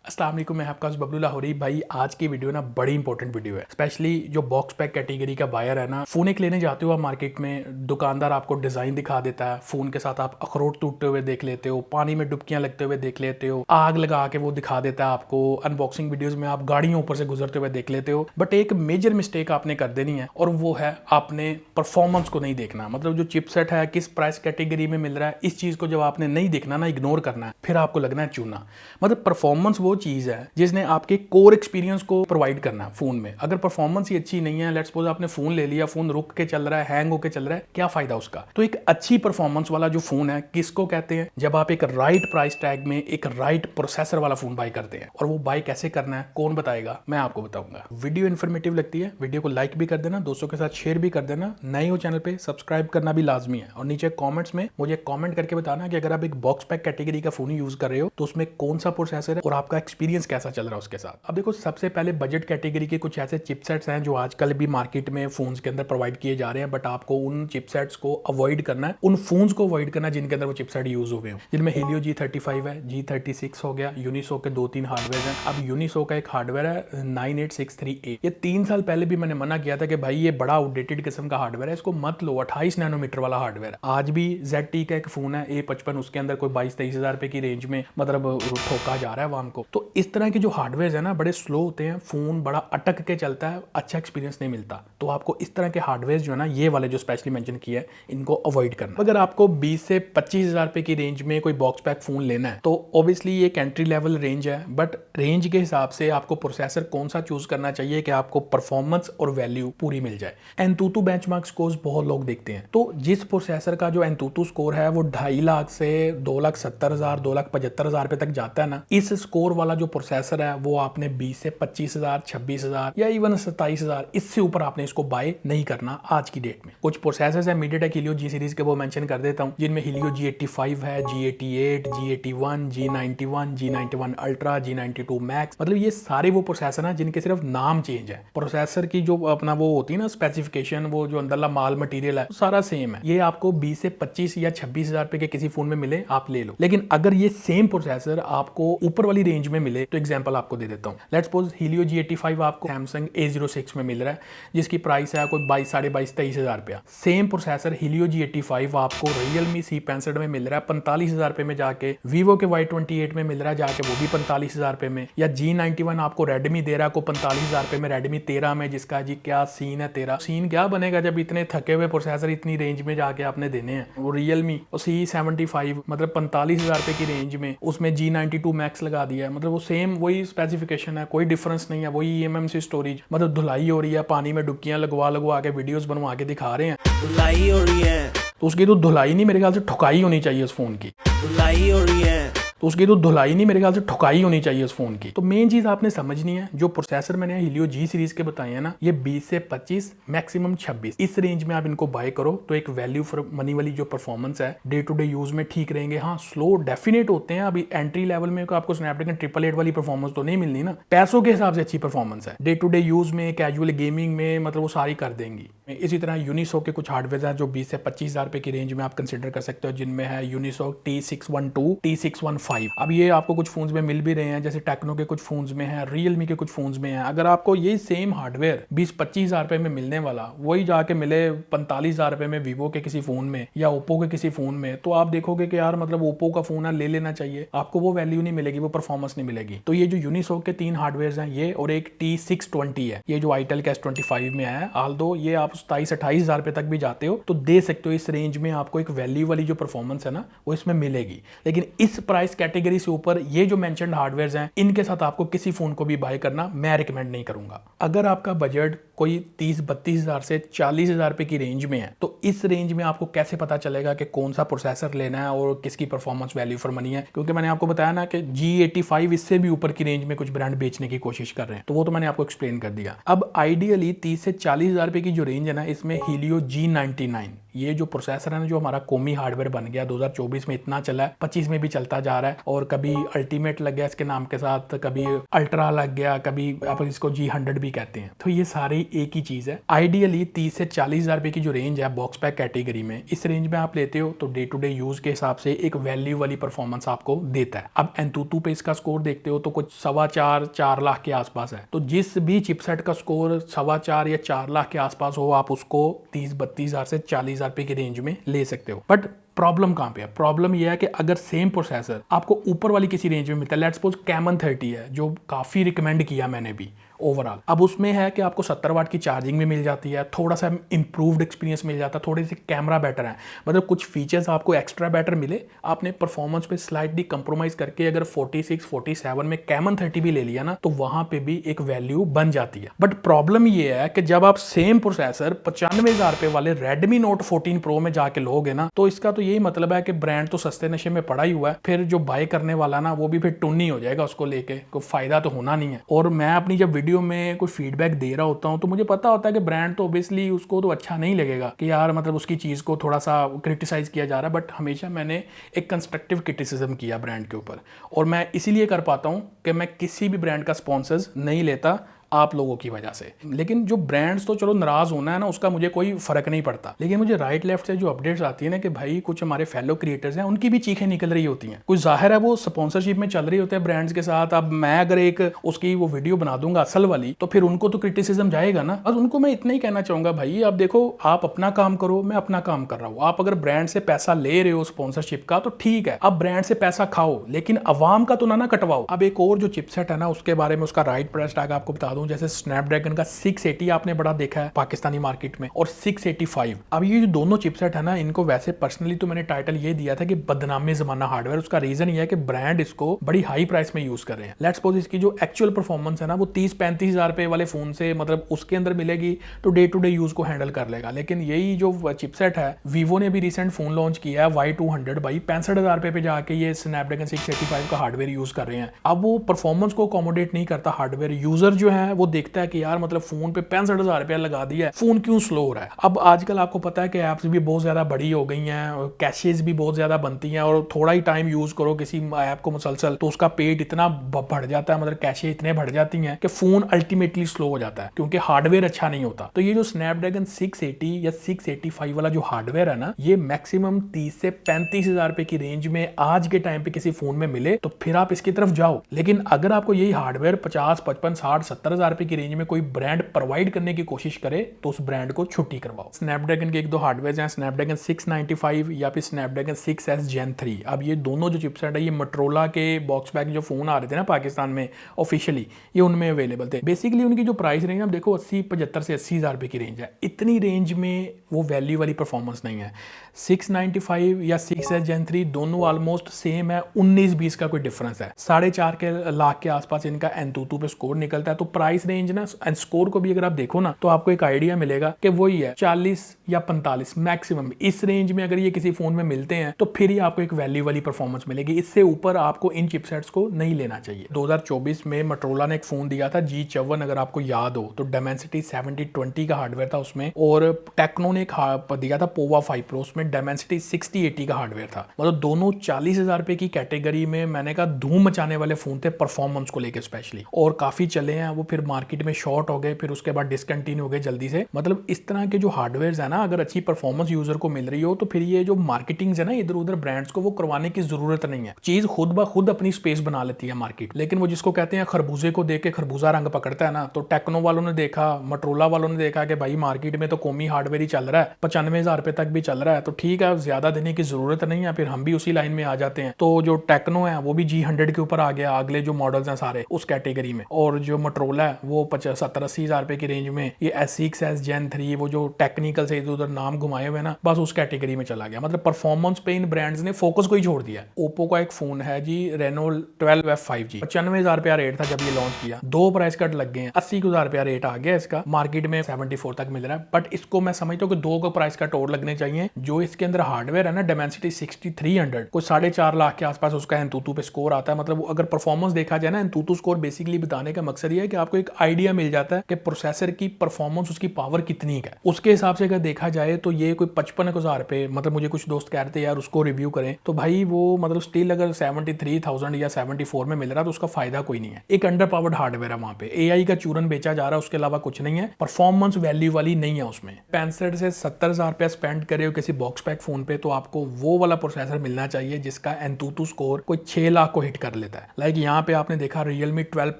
अस्सलाम वालेकुम, मैं आपका बबलू लाहौरी। भाई आज की वीडियो ना बड़ी इंपॉर्टेंट वीडियो है, स्पेशली जो बॉक्स पैक कैटेगरी का बायर है ना। फोन एक लेने जाते हो आप मार्केट में, दुकानदार आपको डिजाइन दिखा देता है, फोन के साथ आप अखरोट टूटते हुए देख लेते हो, पानी में डुबकियां लगते हुए देख लेते हो, आग लगा के वो दिखा देता है आपको, अनबॉक्सिंग वीडियोज में आप गाड़ियों ऊपर से गुजरते हुए देख लेते हो। बट एक मेजर मिस्टेक आपने कर देनी है और वो है आपने परफॉर्मेंस को नहीं देखना। मतलब जो चिपसेट है किस प्राइस कैटेगरी में मिल रहा है, इस चीज को जब आपने नहीं देखना ना, इग्नोर करना है, फिर आपको लगना है चूना। मतलब परफॉर्मेंस वो चीज है जिसने आपके कोर एक्सपीरियंस को प्रोवाइड करना है फोन में। अगर परफॉर्मेंस ही अच्छी नहीं है, लेट्स सपोज आपने फोन ले लिया, फोन रुक के चल रहा है, हैंग होके चल रहा है, क्या फायदा उसका। तो एक अच्छी परफॉर्मेंस वाला जो फोन है किसको कहते हैं, जब आप एक राइट प्राइस टैग में एक राइट प्रोसेसर वाला फोन बाय करते हैं। और वो बाय कैसे करना है, कौन बताएगा, मैं आपको बताऊंगा। वीडियो इन्फॉर्मेटिव लगती है, वीडियो को लाइक भी कर देना, दोस्तों के साथ शेयर भी कर देना, नए हो चैनल पे सब्सक्राइब करना भी लाजमी है। और नीचे कॉमेंट्स में मुझे कॉमेंट करके बताना कि अगर आप एक बॉक्स पैक कैटेगरी का फोन यूज कर रहे हो तो उसमें कौन सा प्रोसेसर है और आपका एक्सपीरियंस कैसा चल रहा है उसके साथ। अब देखो, सबसे पहले बजट कैटेगरी के कुछ ऐसे चिपसेट्स हैं जो आजकल भी मार्केट में फोन्स के अंदर प्रोवाइड किए जा रहे हैं, बट आपको उन चिपसेट्स को अवॉइड करना है, उन फोन्स को अवॉइड करना है जिनके अंदर वो चिपसेट यूज हुए हो, जिनमें Helio G35 है, G36 हो गया, यूनिसो के 2-3 हार्डवेयर हैं। अब यूनिसो का एक हार्डवेयर है 9863A। ये 3 साल पहले भी मैंने मना किया था कि भाई ये बड़ा आउटडेटेड किस्म का हार्डवेयर है, इसको मत लो, 28 नैनोमीटर वाला हार्डवेयर। आज भी ZT का एक फोन है A55, उसके अंदर कोई 22-23 हजार रुपए की रेंज में मतलब ठोका जा रहा है वाम को। तो इस तरह के जो हार्डवेयर है ना, बड़े स्लो होते हैं, फोन बड़ा अटक के चलता है, अच्छा एक्सपीरियंस नहीं मिलता। तो आपको इस तरह के हार्डवेयर जो है ना, ये वाले जो स्पेशली मेंशन किया है, इनको अवॉइड करना। अगर आपको 20 से 25 हजार रुपए की रेंज में कोई बॉक्स पैक फोन लेना है तो ऑब्वियसली ये एक एंट्री लेवल रेंज है, बट रेंज के हिसाब से आपको प्रोसेसर कौन सा चूज करना चाहिए कि आपको परफॉर्मेंस और वैल्यू पूरी मिल जाए। एंतुतु बेंचमार्क स्कोर्स बहुत लोग देखते हैं, तो जिस प्रोसेसर का जो एंतुतु स्कोर है वो 2.5 लाख से 2,70,000 2,75,000 रुपए तक जाता है ना, इस स्कोर वाला जो प्रोसेसर है वो आपने 20 से 25,000 26,000 या इवन 27,000, इससे ऊपर आपने इसको बाय नहीं करना आज की डेट में। कुछ प्रोसेसर्स है MediaTek Helio G सीरीज के, वो मेंशन कर देता हूं, जिनमें Helio G85 है, G88, G81, G91, G91 Ultra, G92 Max। मतलब ये सारे वो प्रोसेसर हैं जिनके सिर्फ नाम चेंज है। प्रोसेसर की जो अपना वो होती है ना स्पेसिफिकेशन, वो जो अंदरला माल मटेरियल है सारा सेम है। ये आपको 20 से 25 या 26,000 रुपए के किसी फोन में मिले, आप ले लो। लेकिन अगर ये सेम प्रोसेसर आपको ऊपर वाली रेंज में मिले, तो एग्जांपल आपको दे देता हूं। लेट्स सपोज Helio G85 आपको Samsung A06 में मिल रहा है, जिसकी प्राइस है कोई 22 साढ़े 23,000 रुपया। सेम प्रोसेसर Helio G85 आपको Realme C65 में मिल रहा है 45,000 रुपए में जाके, Vivo के Y28 में मिल रहा है जाके वो भी 45,000 रुपए में, या G91 आपको Redmi दे रहा है को 45,000 रुपए में, Redmi 13 में, जिसका जी क्या सीन है तेरा। सीन क्या बनेगा जब इतने थके हुए प्रोसेसर इतनी रेंज में जाके आपने देने हैं। वो Realme और C75 मतलब 45,000 रुपए की रेंज में, उसमें G92 Max लगा दिया है। मतलब वो सेम वही स्पेसिफिकेशन है, कोई डिफरेंस नहीं है, वही eMMC स्टोरेज। मतलब धुलाई हो रही है, पानी में डुबकियां लगवा के वीडियोस बनवा के दिखा रहे हैं, धुलाई हो रही है, तो उसकी तो धुलाई नहीं, मेरे ख्याल से ठुकाई होनी चाहिए उस फोन की। धुलाई हो रही है, तो उसकी तो धुलाई नहीं, मेरे ख्याल से ठुकाई होनी चाहिए उस फोन की। तो मेन चीज आपने समझनी है, जो प्रोसेसर मैंने Helio G सीरीज के बताए हैं ना, ये 20 से 25 मैक्सिमम 26, इस रेंज में आप इनको बाय करो तो एक वैल्यू फॉर मनी वाली जो परफॉर्मेंस है डे टू डे यूज में ठीक रहेंगे। हाँ, स्लो डेफिनेट होते हैं, अभी एंट्री लेवल में आपको स्नैपड्रैगन 888 वाली परफॉर्मेंस तो नहीं मिलनी ना, पैसों के हिसाब से अच्छी परफॉर्मेंस है, डे टू डे यूज में, कैजुअल गेमिंग में, मतलब वो सारी कर देंगी। इसी तरह यूनिसो के कुछ हार्डवेयर हैं जो 20 से 25,000 रुपए की रेंज में आप कंसिडर कर सकते हो, जिनमें है यूनिसो T612 T615। अब ये आपको कुछ फोन्स में मिल भी रहे हैं, जैसे टेक्नो के कुछ फोन्स में है, रियलमी के कुछ फोन्स में है। अगर आपको ये सेम हार्डवेयर 20-25 हजार रुपए में मिलने वाला वही जाके मिले 45,000 रुपए में वीवो के किसी फोन में या ओप्पो के किसी फोन में, तो आप देखोगे कि यार मतलब ओप्पो का फोन है, ले लेना चाहिए। आपको वो वैल्यू नहीं मिलेगी, वो परफॉर्मेंस नहीं मिलेगी। तो ये जो यूनिसो के 3 हार्डवेयर हैं, ये और एक T620 है, ये जो आईटेल के S25 में आया है। आल्दो ये आप 27-28 हजार रुपए तक भी जाते हो तो दे सकते हो, इस रेंज में आपको एक वैल्यू वाली जो परफॉर्मेंस है ना वो इसमें मिलेगी। लेकिन इस प्राइस कैटेगरी से ऊपर ये जो मेंशन्ड हार्डवेयर्स हैं, इनके साथ आपको किसी फोन को भी बाय करना मैं रिकमेंड नहीं करूंगा। अगर आपका बजट कोई 30-32 हजार से 40 हजार रुपए की रेंज में है, तो इस रेंज में आपको कैसे पता चलेगा कि कौन सा प्रोसेसर लेना है और किसकी परफॉर्मेंस वैल्यू फॉर मनी है। क्योंकि मैंने आपको बताया ना कि G85 इससे भी ऊपर की रेंज में कुछ ब्रांड बेचने की कोशिश कर रहे हैं, तो वो तो मैंने आपको एक्सप्लेन कर दिया। अब आइडियली 30 से 40 हजार रुपए की जो रेंज है ना, इसमें Helio G99 ये जो प्रोसेसर है ना, जो हमारा कोमी हार्डवेयर बन गया 2024 में इतना चला है, 25 में भी चलता जा रहा है, और कभी अल्टीमेट लग गया इसके नाम के साथ, कभी अल्ट्रा लग गया, कभी आप इसको G100 भी कहते हैं। तो ये सारी एक ही चीज है। आइडियली 30 से 40 हजार रुपए की जो रेंज है बॉक्स पैक कैटेगरी में, इस रेंज में आप लेते हो तो डे टू डे यूज के हिसाब से एक वैल्यू वाली परफॉर्मेंस आपको देता है। अब एंतुतु पे इसका स्कोर देखते हो तो कुछ 4.25 लाख के आसपास है। तो जिस भी चिपसेट का स्कोर 4.25 या 4 लाख के आसपास हो, आप उसको 30-32 हजार से 40 हजार रुपए की रेंज में ले सकते हो। बट प्रॉब्लम कहाँ पे है? प्रॉब्लम यह है कि अगर सेम प्रोसेसर आपको ऊपर वाली किसी रेंज में मिलता है, लेट्स सपोज कैमन 30 है, जो काफी रिकमेंड किया मैंने भी ओवरऑल, अब उसमें है कि आपको 70 वाट की चार्जिंग भी मिल जाती है, थोड़ा सा इंप्रूव्ड एक्सपीरियंस मिल जाता है, थोड़े से कैमरा बेटर है, मतलब कुछ फीचर्स आपको एक्स्ट्रा बेटर मिले। आपने परफॉर्मेंस पे स्लाइटली कंप्रोमाइज करके अगर 46-47 में कैमन 30 भी ले लिया ना, तो वहां पे भी एक वैल्यू बन जाती है। बट प्रॉब्लम ये है कि जब आप सेम प्रोसेसर 95,000 रुपए वाले Redmi Note 14 Pro में जाके लोगे ना, तो इसका तो यही मतलब है कि ब्रांड तो सस्ते नशे में पड़ा ही हुआ है, फिर जो बाय करने वाला ना वो भी फिर टुन्नी हो जाएगा उसको लेके, कोई फायदा तो होना नहीं है। और मैं अपनी जब वीडियो में कोई फीडबैक दे रहा होता हूं तो मुझे पता होता है कि ब्रांड तो ऑब्वियसली उसको तो अच्छा नहीं लगेगा कि यार मतलब उसकी चीज को थोड़ा सा क्रिटिसाइज किया जा रहा है, बट हमेशा मैंने एक कंस्ट्रक्टिव क्रिटिसिज्म किया ब्रांड के ऊपर, और मैं इसीलिए कर पाता हूं कि मैं किसी भी ब्रांड का स्पॉन्सर्स नहीं लेता आप लोगों की वजह से। लेकिन जो ब्रांड्स तो चलो नाराज होना है ना, उसका मुझे कोई फर्क नहीं पड़ता, लेकिन मुझे राइट लेफ्ट से जो अपडेट्स आती है ना कि भाई कुछ हमारे फेलो क्रिएटर्स हैं, उनकी भी चीखें निकल रही होती हैं। कुछ जाहिर है वो स्पॉन्सरशिप में चल रही होते हैं ब्रांड्स के साथ। अब मैं अगर एक उसकी वो वीडियो बना दूंगा असल वाली, तो फिर उनको तो क्रिटिसिज्म जाएगा ना। बस उनको मैं इतना ही कहना चाहूंगा, भाई आप देखो, आप अपना काम करो, मैं अपना काम कर रहा हूँ। आप अगर ब्रांड से पैसा ले रहे हो स्पॉन्सरशिप का तो ठीक है, आप ब्रांड से पैसा खाओ, लेकिन अवाम का तो ना कटवाओ। अब एक और जो चिपसेट है ना, उसके बारे में उसका राइट प्राइस टैग आपको बता दूं, जैसे स्नैपड्रैगन का 680 आपने बड़ा देखा है पाकिस्तानी मार्केट में, और 685। अब ये जो दोनों चिपसेट है ना, इनको वैसे पर्सनली तो मैंने टाइटल ये दिया था कि बदनामी जमाना हार्डवेयर। उसका रीजन ये है कि ब्रांड इसको बड़ी हाई प्राइस में यूज कर रहे हैं। लेट्स सपोज इसकी जो एक्चुअल परफॉर्मेंस है ना, वो 30-35 हजार रुपए वाले फोन से मतलब उसके अंदर मिलेगी तो डे टू डे यूज को हैंडल कर लेगा। लेकिन यही जो चिपसेट है, वीवो ने भी रिसेंट फोन लॉन्च किया है Y200 भाई 65 हजार रुपए पे जाके ये स्नैपड्रैगन 685 का हार्डवेयर यूज कर रहे हैं। अब वो परफॉर्मेंस को अकोमोडेट नहीं करता हार्डवेयर। यूजर जो है वो देखता है कि यार मतलब फोन पे 65 हजार रुपया लगा दिया है, फोन क्यों स्लो हो रहा है। अब आजकल आपको पता है कि ऐप्स भी बहुत ज्यादा बड़ी हो गई हैं, कैशेज भी बहुत ज्यादा बनती हैं, और थोड़ा ही टाइम यूज करो किसी ऐप को मुसलसल तो उसका पेट इतना बढ़ जाता है, मतलब कैशे इतने बढ़ जाती हैं कि फोन अल्टीमेटली स्लो हो जाता है क्योंकि हार्डवेयर अच्छा नहीं होता। तो ये जो स्नैपड्रैगन 680 या 685 वाला जो हार्डवेयर है ना, ये मैक्सिमम 30 से 35 हजार रुपए की रेंज में आज के टाइम पे किसी फोन में मिले तो फिर आप इसकी तरफ जाओ। लेकिन अगर आपको यही हार्डवेयर 50, 55, 60, 70 हजार रुपए की रेंज में कोई ब्रांड प्रोवाइड करने की कोशिश करे तो उस ब्रांड को छुट्टी करवाओ। स्नैपड्रैगन के एक दो हार्डवेयर हैं, स्नैपड्रैगन 695 या फिर स्नैपड्रैगन 6S Gen 3। अब ये दोनों जो चिपसेट है, ये मोटरोला के बॉक्स पैक जो फोन आ रहे थे ना पाकिस्तान में ऑफिशियली, ये उनमें अवेलेबल थे। बेसिकली उनकी जो प्राइस रेंज है, देखो 75 से 80 हजार रुपए की रेंज है। इतनी रेंज में वो वैल्यू वाली परफॉर्मेंस नहीं है। 695 या 6S Gen 3 दोनों ऑलमोस्ट सेम है, 19-20 का कोई डिफरेंस है। 4.5 लाख के आसपास इनका एंतुतु पे स्कोर निकलता है। तो प्राइस रेंज ना एंड स्कोर को भी अगर आप देखो ना तो आपको एक आइडिया मिलेगा कि वही है 40 या 45 मैक्सिमम। इस रेंज में अगर ये किसी फोन में मिलते हैं तो फिर ही आपको एक वैल्यू वाली परफॉर्मेंस मिलेगी। इससे ऊपर आपको इन चिपसेट्स को नहीं लेना चाहिए। 2024 में मोटरोला ने एक फोन दिया था G54, अगर आपको याद हो तो Dimensity 7020 का हार्डवेयर था उसमें, और टेक्नो ने एक दिया था Pova 5 Pro, उसमें Dimensity 6080 का हार्डवेयर था। मतलब दोनों 40 हजार रुपए की कैटेगरी में मैंने कहा धूम मचाने वाले फोन थे परफॉर्मेंस को लेकर स्पेशली, और काफी चले हैं वो। फिर मार्केट में शॉर्ट हो गए, फिर उसके बाद डिसकंटिन्यू हो गए जल्दी से। मतलब इस तरह के जो हार्डवेयर है ना, अगर अच्छी परफॉर्मेंस यूजर को मिल रही हो तो फिर ये जो मार्केटिंग है ना इधर उधर ब्रांड्स को, वो करवाने की जरूरत नहीं है। चीज खुद ब खुद अपनी स्पेस बना लेती है मार्केट। लेकिन वो जिसको कहते हैं खरबूजे को देख के खरबूजा रंग पकड़ता है ना, तो टेक्नो वालों ने देखा, मोटरोला वालों ने देखा कि भाई मार्केट में तो कौमी हार्डवेयर ही चल रहा है, 95 हजार रुपए तक भी चल रहा है, तो ठीक है ज्यादा देने की जरूरत नहीं है। फिर हम भी उसी लाइन में आ जाते हैं। तो जो टेक्नो है वो भी G100 के ऊपर आ गया, अगले जो मॉडल्स हैं सारे उस कैटेगरी में, और जो मोटरोला है वो 70-80 हजार रुपए की रेंज में ये S6S Gen 3 वो जो टेक्निकल से इधर उधर नाम घुमाए हुए ना, बस उस कैटेगरी में चला गया। मतलब परफॉर्मेंस पे इन ब्रांड्स ने फोकस को ही छोड़ दिया। ओप्पो का एक फोन है जी Reno 12F 5G, 95 हजार रुपया रेट था जब ये लॉन्च किया, 2 प्राइस कट लग गए हैं, 80 हजार रुपया रेट आ गया इसका, मार्केट में 74 तक मिल रहा है। बट इसको मैं समझता हूँ कि 2 को प्राइस कट और लगने चाहिए। जो इसके अंदर हार्डवेयर है ना Dimensity 6300, कोई 4.5 लाख के आसपास उसका एंतुतु पे स्कोर आता है। मतलब अगर परफॉर्मेंस देखा जाए ना, एंतुतु स्कोर बेसिकली बताने का मकसद ये है कि आपको आपको एक आइडिया मिल जाता है कि प्रोसेसर की परफॉर्मेंस, उसकी पावर कितनी है। उसके हिसाब से अगर देखा जाए तो ये कोई 55,000 रुपये, मतलब मुझे कुछ दोस्त कह रहे थे यार उसको रिव्यू करें, तो भाई वो मतलब स्टिल अगर 73,000 या 74 में मिल रहा है तो उसका फायदा कोई नहीं है। एक अंडर पावर्ड हार्डवेयर है, वहां पे एआई का चूरन बेचा जा रहा है, उसके अलावा कुछ नहीं है, परफॉर्मेंस वैल्यू वाली नहीं है उसमें। 65 से 70,000 रुपया स्पेंड करे हो किसी बॉक्स पैक फोन पे तो आपको वो वाला प्रोसेसर मिलना चाहिए जिसका एंतुतु स्कोर कोई 6 लाख को हिट कर लेता है। लाइक यहाँ पे आपने देखा Realme 12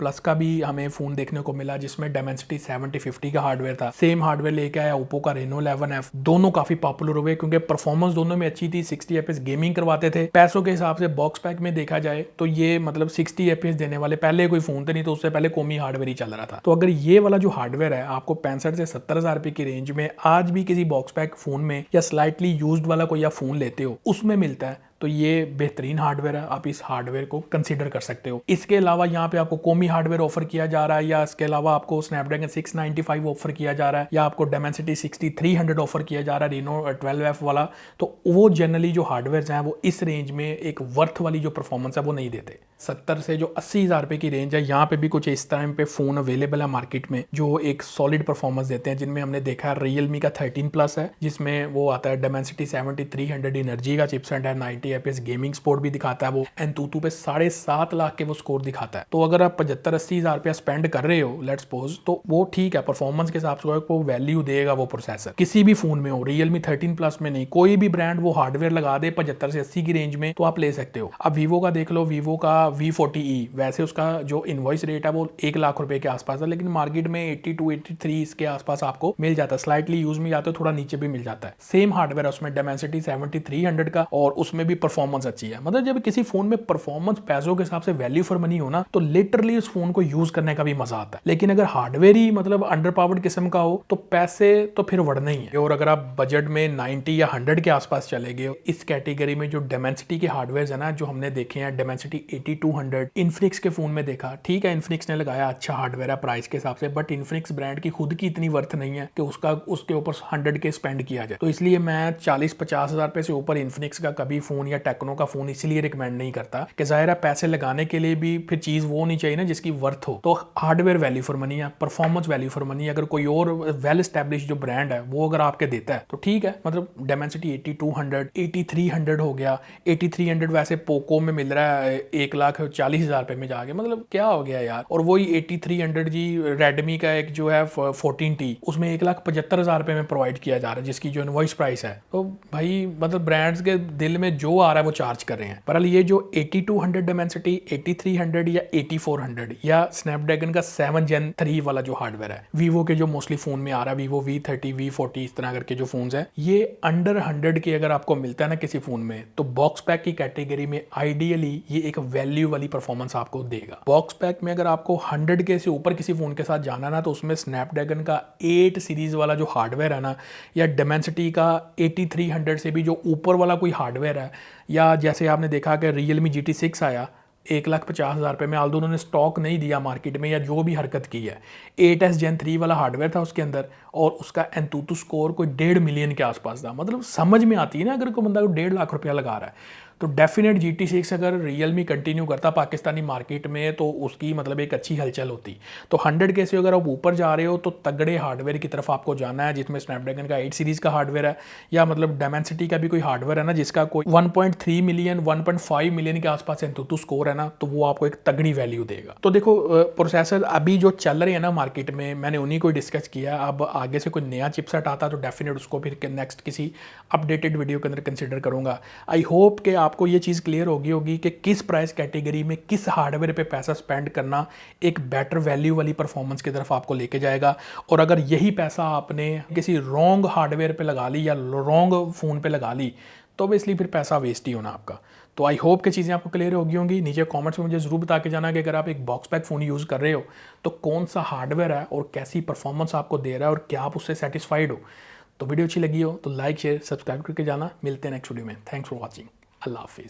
Plus का भी हमें फोन देखने को मिला जिसमें Dimensity 7050 का हार्डवेयर था। सेम हार्डवेयर लेके आया Oppo का Reno 11F। दोनों काफी पॉपुलर हुए क्योंकि परफॉर्मेंस दोनों में अच्छी थी, 60 FPS गेमिंग करवाते थे। पैसों के हिसाब से बॉक्स पैक में देखा जाए तो ये मतलब 60 FPS देने वाले पहले कोई फोन थे नहीं, तो उससे पहले कोमी हार्डवेयर ही चल रहा था। तो अगर ये वाला जो हार्डवेयर है आपको 65 से 70,000 रुपए की रेंज में आज भी किसी बॉक्स पैक फोन में या स्लाइटली यूज्ड वाला कोई आप फोन लेते हो उसमें मिलता है तो ये बेहतरीन हार्डवेयर है, आप इस हार्डवेयर को कंसीडर कर सकते हो। इसके अलावा यहाँ पे आपको कोमी हार्डवेयर ऑफर किया जा रहा है, या इसके अलावा आपको स्नैपड्रैगन 695 ऑफर किया जा रहा है, या आपको Dimensity 6300 ऑफर किया जा रहा है Reno 12F वाला। तो वो जनरली जो हार्डवेयर हैं वो इस रेंज में एक वर्थ वाली जो परफॉर्मेंस है वो नहीं देते। 70 से जो 80,000 रुपए की रेंज है यहाँ पे भी कुछ इस टाइम पे फोन अवेलेबल है मार्केट में जो एक सॉलिड परफॉर्मेंस देते हैं, जिनमें हमने देखा है Realme का 13 Plus है जिसमें वो आता है Dimensity 7300 एनर्जी का चिपसेट है, 90 FPS गेमिंग स्पोर्ट भी दिखाता है, वो एंतुतु पे 7.5 लाख के वो स्कोर दिखाता है। तो अगर आप 75-80,000 रुपया स्पेंड कर रहे हो लेट्स सपोज, तो वो ठीक है, परफॉर्मेंस के हिसाब से वो वैल्यू देगा वो प्रोसेसर। किसी भी फोन में हो, Realme 13 Plus में नहीं, कोई भी ब्रांड वो हार्डवेयर लगा दे 75 से 80 की रेंज में तो आप ले सकते हो। अब वीवो का देख लो, वीवो का V40e, वैसे उसका जो इनवॉइस रेट है वो 1 लाख रुपए के आसपास है, लेकिन मार्केट में 82-83 इसके आसपास आपको मिल जाता है। स्लाइटली यूज में जाते हो थोड़ा नीचे भी मिल जाता है। सेम हार्डवेयर है उसमें Dimensity 7300 का, और उसमें भी परफॉर्मेंस अच्छी है। मतलब जब किसी फोन में परफॉर्मेंस पैसों के हिसाब से वैल्यू फॉर मनी हो ना तो लिटरली उस फोन को यूज करने का भी मजा आता है। लेकिन अगर हार्डवेयर ही मतलब अंडर पावर्ड किस्म का हो तो पैसे तो फिर बढ़ना ही है। और अगर आप बजट में 90 या 100 के आसपास चले गए, इस कैटेगरी में जो Dimensity के हार्डवेयर है ना जो हमने देखे हैं, Dimensity 8200 इन्फिनिक्स के फोन में देखा, ठीक है इन्फिनिक्स ने लगाया अच्छा हार्डवेयर है प्राइस के हिसाब से, बट इन्फिनिक्स ब्रांड की खुद की इतनी वर्थ नहीं है कि उसके ऊपर 100 के स्पेंड किया जाए। तो इसलिए मैं 40-50 हजार रुपए से ऊपर इन्फिनिक्स का कभी फोन या टेक्नो का फोन इसलिए रिकमेंड नहीं करता कि जाहिर है पैसे लगाने के लिए भी फिर चीज वो नहीं चाहिए ना जिसकी वर्थ हो। तो हार्डवेयर वैल्यू फॉर मनी है, परफॉर्मेंस वैल्यू फॉर मनी। अगर कोई और वेल एस्टैब्लिश जो ब्रांड है वो अगर आपके देता है तो ठीक है, मतलब Dimensity 8200 8300 हो गया। 8300 वैसे पोको में मिल रहा है 1,40,000 रुपए में जाके, मतलब क्या हो गया यार। और वही 8300 जी रेडमी का एक जो है 14T उसमें 1,75,000 रुपए में प्रोवाइड किया जा रहा है जिसकी जो इनवॉइस प्राइस है। तो भाई मतलब ब्रांड्स के दिल में जो आ रहा है वो चार्ज कर रहे हैं। पर ये जो 8200 Dimensity 8300 या 8400 या स्नैपड्रैगन का 7 Gen 3 वाला जो हार्डवेयर है वीवो के जो मोस्टली फोन में आ रहा है, वीवो V30 V40 इस तरह करके जो फोन्स हैं, ये अंडर 100 के अगर आपको मिलता है ना किसी फोन में तो बॉक्स पैक की कैटेगरी में आइडियली ये एक वैल्यू वाली परफॉर्मेंस आपको देगा। बॉक्स पैक में अगर आपको 100 के से ऊपर किसी फोन के साथ जाना ना तो उसमें स्नैपड्रैगन का 8 सीरीज वाला जो हार्डवेयर है ना, या Dimensity का 8300 से भी जो ऊपर वाला कोई हार्डवेयर है, या जैसे आपने देखा कि Realme GT6 आया 1,50,000 रुपये में, आल्दो उन्होंने स्टॉक नहीं दिया मार्केट में या जो भी हरकत की है, 8S Gen 3 वाला हार्डवेयर था उसके अंदर और उसका एंतुतु स्कोर कोई 1.5 मिलियन के आसपास था। मतलब समझ में आती है ना अगर कोई बंदा 1.5 लाख रुपया लगा रहा है तो डेफिनेट GT6 अगर Realme कंटिन्यू करता पाकिस्तानी मार्केट में तो उसकी मतलब एक अच्छी हलचल होती। तो 100 के से अगर आप ऊपर जा रहे हो तो तगड़े हार्डवेयर की तरफ आपको जाना है जिसमें स्नैपड्रैगन का 8 सीरीज का हार्डवेयर है, या मतलब Dimensity का भी कोई हार्डवेयर है ना जिसका कोई 1.3 मिलियन 1.5 मिलियन के आसपास एंतुतु स्कोर है ना, तो वो आपको एक तगड़ी वैल्यू देगा। तो देखो प्रोसेसर अभी जो चल रहे हैं ना मार्केट में, मैंने उन्हीं को डिस्कस किया। अब आगे से कोई नया चिपसेट आता तो डेफिनेट उसको फिर नेक्स्ट किसी अपडेटेड वीडियो के अंदर कंसिडर करूंगा। आई होप कि आपको ये चीज़ क्लियर होगी कि किस प्राइस कैटेगरी में किस हार्डवेयर पे पैसा स्पेंड करना एक बेटर वैल्यू वाली परफॉर्मेंस की तरफ आपको लेके जाएगा। और अगर यही पैसा आपने किसी रॉन्ग हार्डवेयर पे लगा ली या रॉन्ग फ़ोन पे लगा ली तो ऑब्वियसली फिर पैसा वेस्ट ही होना आपका। तो आई होप कि चीज़ें आपको क्लियर होंगी। नीचे कमेंट्स में मुझे ज़रूर बता के जाना कि अगर आप एक बॉक्स पैक फ़ोन यूज़ कर रहे हो तो कौन सा हार्डवेयर है और कैसी परफॉर्मेंस आपको दे रहा है और क्या आप उससे सेटिस्फाइड हो। तो वीडियो अच्छी लगी हो तो लाइक शेयर सब्सक्राइब करके जाना। मिलते हैं नेक्स्ट वीडियो में। Thanks for watching. अल्लाह हाफिज़।